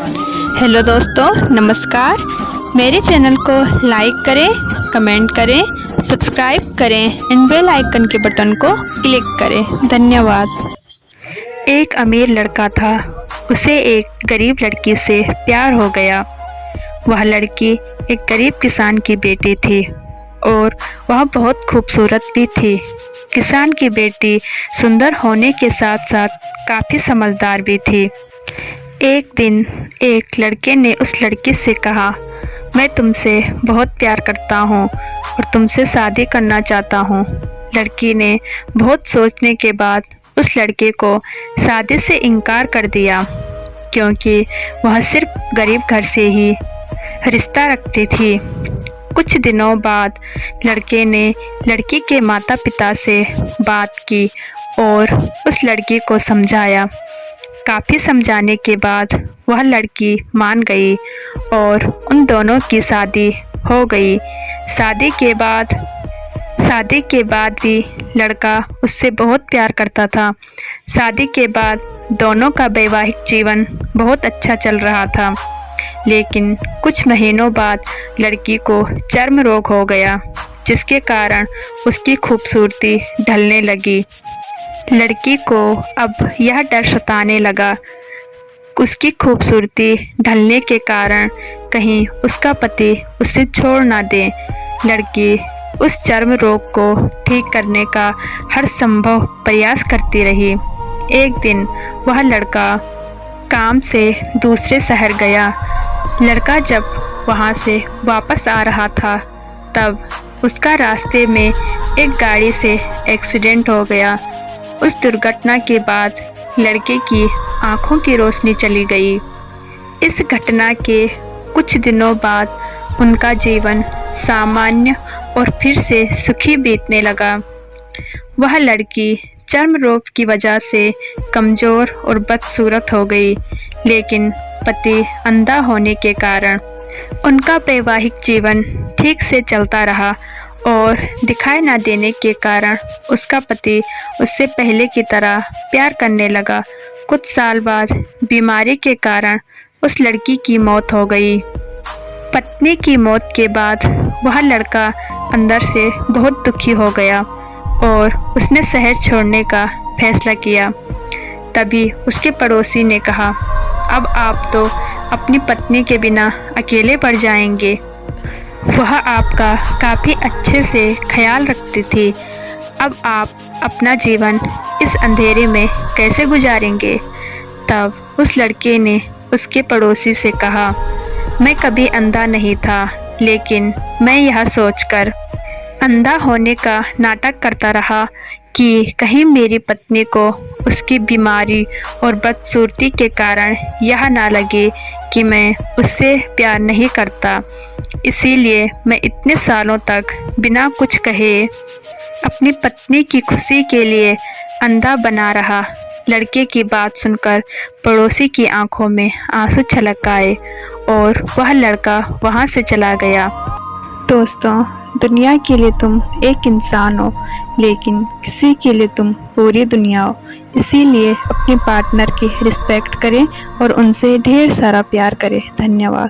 Hello दोस्तों, नमस्कार। मेरे चैनल को लाइक करें, कमेंट करें, सब्सक्राइब करें एंड बेल आइकन के बटन को क्लिक करें। धन्यवाद। एक अमीर लड़का था, उसे एक गरीब लड़की से प्यार हो गया। वह लड़की एक गरीब किसान की बेटी थी और वह बहुत खूबसूरत भी थी। किसान की बेटी सुंदर होने के साथ साथ काफ़ी समझदार भी थी। एक दिन एक लड़के ने उस लड़की से कहा, मैं तुमसे बहुत प्यार करता हूँ और तुमसे शादी करना चाहता हूँ। लड़की ने बहुत सोचने के बाद उस लड़के को शादी से इनकार कर दिया, क्योंकि वह सिर्फ गरीब घर से ही रिश्ता रखती थी। कुछ दिनों बाद लड़के ने लड़की के माता पिता से बात की और उस लड़की को समझाया। काफ़ी समझाने के बाद वह लड़की मान गई और उन दोनों की शादी हो गई। शादी के बाद भी लड़का उससे बहुत प्यार करता था। शादी के बाद दोनों का वैवाहिक जीवन बहुत अच्छा चल रहा था, लेकिन कुछ महीनों बाद लड़की को चर्म रोग हो गया, जिसके कारण उसकी खूबसूरती ढलने लगी। लड़की को अब यह डर सताने लगा, उसकी खूबसूरती ढलने के कारण कहीं उसका पति उसे छोड़ ना दे। लड़की उस चर्म रोग को ठीक करने का हर संभव प्रयास करती रही। एक दिन वह लड़का काम से दूसरे शहर गया। लड़का जब वहाँ से वापस आ रहा था, तब उसका रास्ते में एक गाड़ी से एक्सीडेंट हो गया। उस दुर्घटना के बाद लड़के की आंखों की रोशनी चली गई। इस घटना के कुछ दिनों बाद उनका जीवन सामान्य और फिर से सुखी बीतने लगा। वह लड़की चर्म रोग की वजह से कमज़ोर और बदसूरत हो गई, लेकिन पति अंधा होने के कारण उनका वैवाहिक जीवन ठीक से चलता रहा और दिखाई न देने के कारण उसका पति उससे पहले की तरह प्यार करने लगा। कुछ साल बाद बीमारी के कारण उस लड़की की मौत हो गई। पत्नी की मौत के बाद वह लड़का अंदर से बहुत दुखी हो गया और उसने शहर छोड़ने का फैसला किया। तभी उसके पड़ोसी ने कहा, अब आप तो अपनी पत्नी के बिना अकेले पड़ जाएंगे। वह आपका काफ़ी अच्छे से ख्याल रखती थी। अब आप अपना जीवन इस अंधेरे में कैसे गुजारेंगे? तब उस लड़के ने उसके पड़ोसी से कहा, मैं कभी अंधा नहीं था, लेकिन मैं यह सोचकर अंधा होने का नाटक करता रहा कि कहीं मेरी पत्नी को उसकी बीमारी और बदसूरती के कारण यह ना लगे कि मैं उससे प्यार नहीं करता। इसीलिए मैं इतने सालों तक बिना कुछ कहे अपनी पत्नी की खुशी के लिए अंधा बना रहा। लड़के की बात सुनकर पड़ोसी की आंखों में आंसू छलक आए और वह लड़का वहां से चला गया। दोस्तों, दुनिया के लिए तुम एक इंसान हो, लेकिन किसी के लिए तुम पूरी दुनिया हो। इसीलिए अपने पार्टनर की रिस्पेक्ट करें और उनसे ढेर सारा प्यार करें। धन्यवाद।